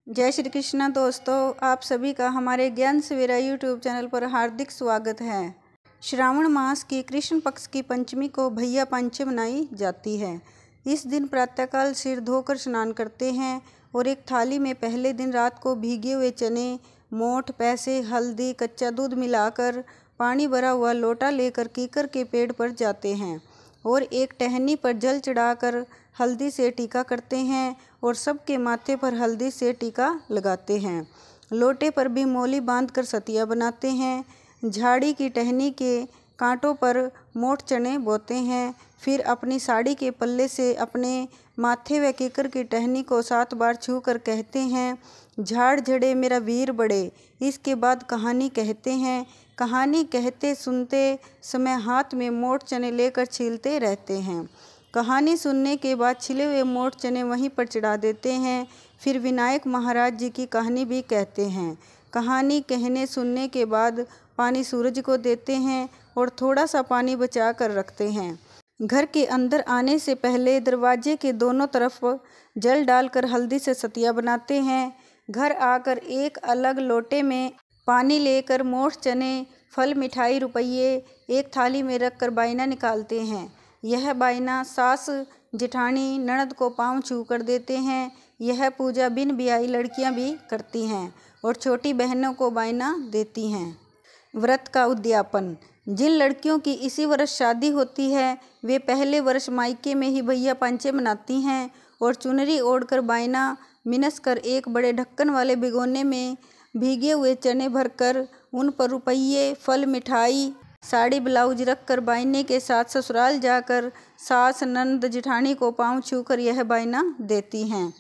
जय श्री कृष्णा दोस्तों, आप सभी का हमारे ज्ञान सवेरा यूट्यूब चैनल पर हार्दिक स्वागत है। श्रावण मास की कृष्ण पक्ष की पंचमी को भैया पंचमी मनाई जाती है। इस दिन प्रातःकाल सिर धोकर स्नान करते हैं और एक थाली में पहले दिन रात को भीगे हुए चने, मोठ, पैसे, हल्दी, कच्चा दूध मिलाकर पानी भरा हुआ लोटा लेकर कीकर के पेड़ पर जाते हैं और एक टहनी पर जल चढ़ाकर हल्दी से टीका करते हैं और सबके माथे पर हल्दी से टीका लगाते हैं। लोटे पर भी मोली बांधकर सतिया बनाते हैं। झाड़ी की टहनी के कांटों पर मोठ चने बोते हैं। फिर अपनी साड़ी के पल्ले से अपने माथे व कीकर की टहनी को 7 बार छू कर कहते हैं, झाड़ झड़े मेरा वीर बड़े। इसके बाद कहानी कहते हैं। कहानी कहते सुनते समय हाथ में मोठ चने लेकर छीलते रहते हैं। कहानी सुनने के बाद छिले हुए मोठ चने वहीं पर चढ़ा देते हैं। फिर विनायक महाराज जी की कहानी भी कहते हैं। कहानी कहने सुनने के बाद पानी सूरज को देते हैं और थोड़ा सा पानी बचा कर रखते हैं। घर के अंदर आने से पहले दरवाजे के दोनों तरफ जल डालकर हल्दी से सतिया बनाते हैं। घर आकर एक अलग लोटे में पानी लेकर मोठ चने, फल, मिठाई, रुपये एक थाली में रखकर बायना निकालते हैं। यह बायना सास, जेठानी, ननद को पाँव छू कर देते हैं। यह पूजा बिन ब्याही लड़कियां भी करती हैं और छोटी बहनों को बायना देती हैं। व्रत का उद्यापन। जिन लड़कियों की इसी वर्ष शादी होती है वे पहले वर्ष मायके में ही भैया पंचमी मनाती हैं और चुनरी ओढ़कर बायना मिनस कर एक बड़े ढक्कन वाले भिगोने में भीगे हुए चने भरकर उन पर रुपये, फल, मिठाई, साड़ी, ब्लाउज रखकर बायने के साथ ससुराल जाकर सास, ननद, जेठानी को पाँव छूकर यह बायना देती हैं।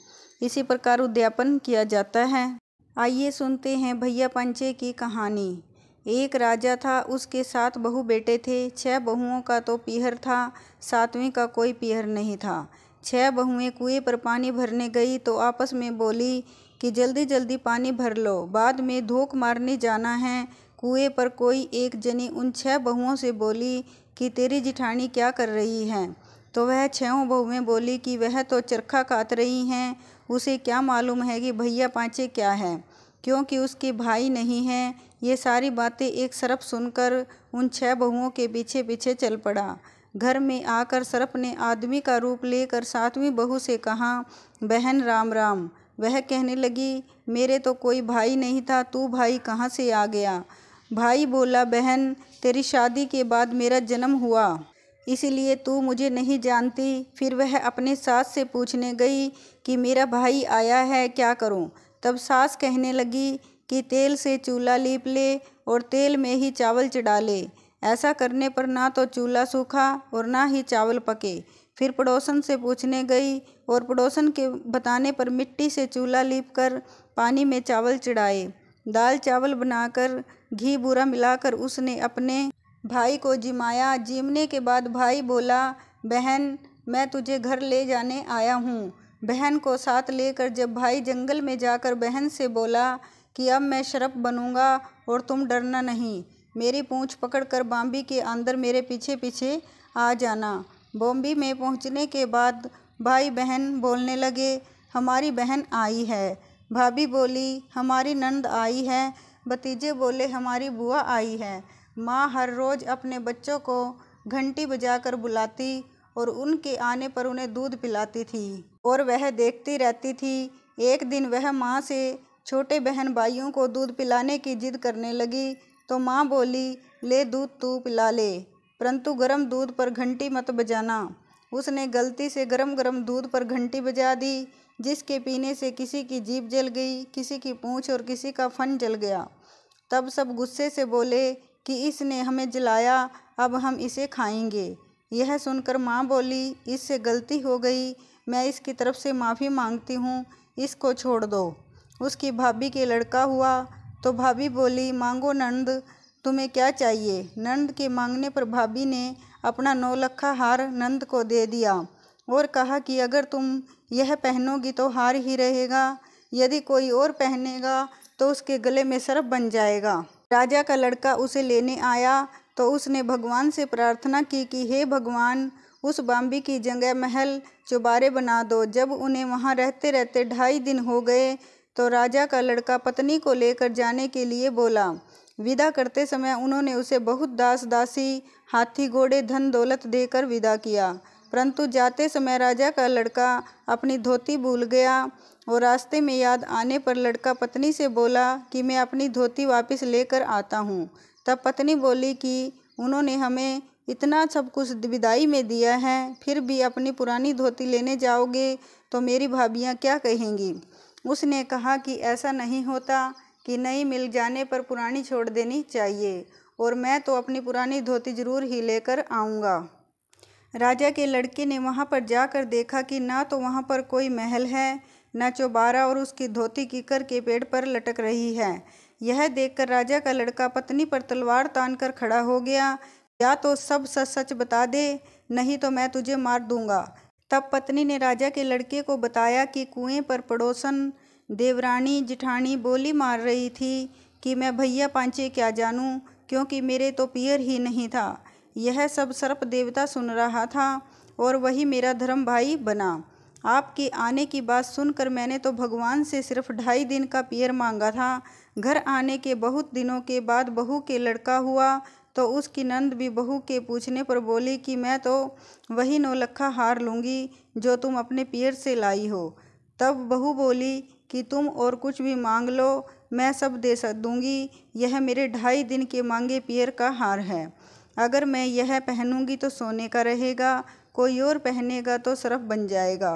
इसी प्रकार उद्यापन किया जाता है। आइए सुनते हैं भैया पंचमी की कहानी। एक राजा था, उसके 7 बहू बेटे थे। 6 बहुओं का तो पीहर था, 7वीं का कोई पीहर नहीं था। 6 बहुएं कुएं पर पानी भरने गई तो आपस में बोली कि जल्दी जल्दी पानी भर लो, बाद में धोख मारने जाना है। कुएं पर कोई एक जनी उन 6 बहुओं से बोली कि तेरी जिठानी क्या कर रही है? तो वह 6 बहुएं बोली कि वह तो चरखा काट रही हैं, उसे क्या मालूम है कि भैया पांचे क्या है, क्योंकि उसके भाई नहीं हैं। ये सारी बातें एक सरप सुनकर उन 6 बहुओं के पीछे पीछे चल पड़ा। घर में आकर सरप ने आदमी का रूप लेकर 7वीं बहू से कहा, बहन राम राम। वह कहने लगी, मेरे तो कोई भाई नहीं था, तू भाई कहाँ से आ गया? भाई बोला, बहन तेरी शादी के बाद मेरा जन्म हुआ, इसलिए तू मुझे नहीं जानती। फिर वह अपने सास से पूछने गई कि मेरा भाई आया है, क्या करूं? तब सास कहने लगी कि तेल से चूल्हा लीप ले और तेल में ही चावल चढ़ा ले। ऐसा करने पर ना तो चूल्हा सूखा और ना ही चावल पके। फिर पड़ोसन से पूछने गई और पड़ोसन के बताने पर मिट्टी से चूल्हा लीप कर पानी में चावल चढ़ाए। दाल चावल बनाकर घी बूरा मिलाकर उसने अपने भाई को जिमाया। जिमने के बाद भाई बोला, बहन मैं तुझे घर ले जाने आया हूँ। बहन को साथ लेकर जब भाई जंगल में जाकर बहन से बोला कि अब मैं शरप बनूंगा और तुम डरना नहीं, मेरी पूँछ पकड़कर बाम्बी के अंदर मेरे पीछे पीछे आ जाना। बॉम्बी में पहुंचने के बाद भाई बहन बोलने लगे, हमारी बहन आई है। भाभी बोली, हमारी नंद आई है। भतीजे बोले, हमारी बुआ आई है। माँ हर रोज़ अपने बच्चों को घंटी बजाकर बुलाती और उनके आने पर उन्हें दूध पिलाती थी और वह देखती रहती थी। एक दिन वह माँ से छोटे बहन भाइयों को दूध पिलाने की जिद करने लगी तो माँ बोली, ले दूध तू पिला ले, परंतु गर्म दूध पर घंटी मत बजाना। उसने गलती से गरम गरम दूध पर घंटी बजा दी, जिसके पीने से किसी की जीभ जल गई, किसी की पूँछ और किसी का फन जल गया। तब सब गुस्से से बोले कि इसने हमें जलाया, अब हम इसे खाएंगे। यह सुनकर माँ बोली, इससे गलती हो गई, मैं इसकी तरफ से माफ़ी मांगती हूँ, इसको छोड़ दो। उसकी भाभी के लड़का हुआ तो भाभी बोली, मांगो नंद, तुम्हें क्या चाहिए? नंद के मांगने पर भाभी ने अपना 9 लखा हार नंद को दे दिया और कहा कि अगर तुम यह पहनोगी तो हार ही रहेगा, यदि कोई और पहनेगा तो उसके गले में सर्प बन जाएगा। राजा का लड़का उसे लेने आया तो उसने भगवान से प्रार्थना की कि हे भगवान, उस बाम्बी की जगह महल चौबारे बना दो। जब उन्हें वहां रहते रहते 2.5 दिन हो गए तो राजा का लड़का पत्नी को लेकर जाने के लिए बोला। विदा करते समय उन्होंने उसे बहुत दास दासी, हाथी घोड़े, धन दौलत देकर विदा किया। परंतु जाते समय राजा का लड़का अपनी धोती भूल गया और रास्ते में याद आने पर लड़का पत्नी से बोला कि मैं अपनी धोती वापस लेकर आता हूँ। तब पत्नी बोली कि उन्होंने हमें इतना सब कुछ विदाई में दिया है, फिर भी अपनी पुरानी धोती लेने जाओगे तो मेरी भाभियाँ क्या कहेंगी। उसने कहा कि ऐसा नहीं होता कि नई मिल जाने पर पुरानी छोड़ देनी चाहिए, और मैं तो अपनी पुरानी धोती जरूर ही लेकर आऊँगा। राजा के लड़के ने वहाँ पर जाकर देखा कि ना तो वहाँ पर कोई महल है, न चौबारा, और उसकी धोती कीकर के पेड़ पर लटक रही है। यह देखकर राजा का लड़का पत्नी पर तलवार तान कर खड़ा हो गया। या तो सब सच सच बता दे, नहीं तो मैं तुझे मार दूंगा। तब पत्नी ने राजा के लड़के को बताया कि कुएं पर पड़ोसन देवरानी जिठानी बोली मार रही थी कि मैं भैया पांचे क्या जानूं, क्योंकि मेरे तो पियर ही नहीं था। यह सब सर्प देवता सुन रहा था और वही मेरा धर्म भाई बना। आपके आने की बात सुनकर मैंने तो भगवान से सिर्फ 2.5 दिन का पियर मांगा था। घर आने के बहुत दिनों के बाद बहू के लड़का हुआ तो उसकी नंद भी बहू के पूछने पर बोली कि मैं तो वही 9 लखा हार लूँगी जो तुम अपने पियर से लाई हो। तब बहू बोली कि तुम और कुछ भी मांग लो, मैं सब दे दूँगी। यह मेरे 2.5 दिन के मांगे पियर का हार है। अगर मैं यह पहनूंगी तो सोने का रहेगा, कोई और पहनेगा तो सरफ बन जाएगा।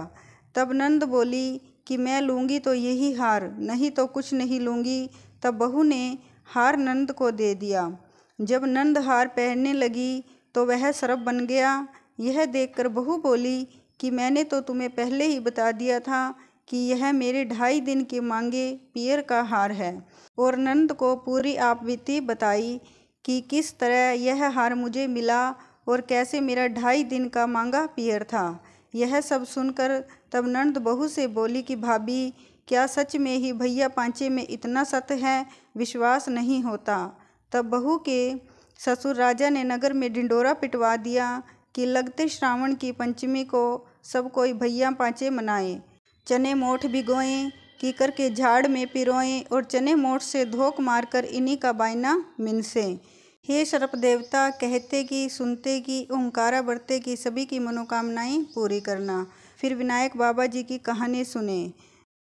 तब नंद बोली कि मैं लूँगी तो यही हार, नहीं तो कुछ नहीं लूँगी। तब बहू ने हार नंद को दे दिया। जब नंद हार पहनने लगी तो वह सरफ बन गया। यह देखकर बहू बोली कि मैंने तो तुम्हें पहले ही बता दिया था कि यह मेरे 2.5 दिन के मांगे पियर का हार है। और नंद को पूरी आप बीती बताई कि किस तरह यह हार मुझे मिला और कैसे मेरा 2.5 दिन का मांगा पियर था। यह सब सुनकर तब नंद बहू से बोली कि भाभी, क्या सच में ही भैया पांचे में इतना सत्य है, विश्वास नहीं होता। तब बहू के ससुर राजा ने नगर में ढिंडोरा पिटवा दिया कि लगते श्रावण की पंचमी को सब कोई भैया पांचे मनाए, चने मोठ भिगोएं, कीकर के झाड़ में पिरोएं और चने मोठ से धोख मारकर इन्हीं का बायना मिनसें। हे सर्प देवता, कहते कि सुनते कि ओंकारा बरते कि सभी की मनोकामनाएं पूरी करना। फिर विनायक बाबा जी की कहानी सुने।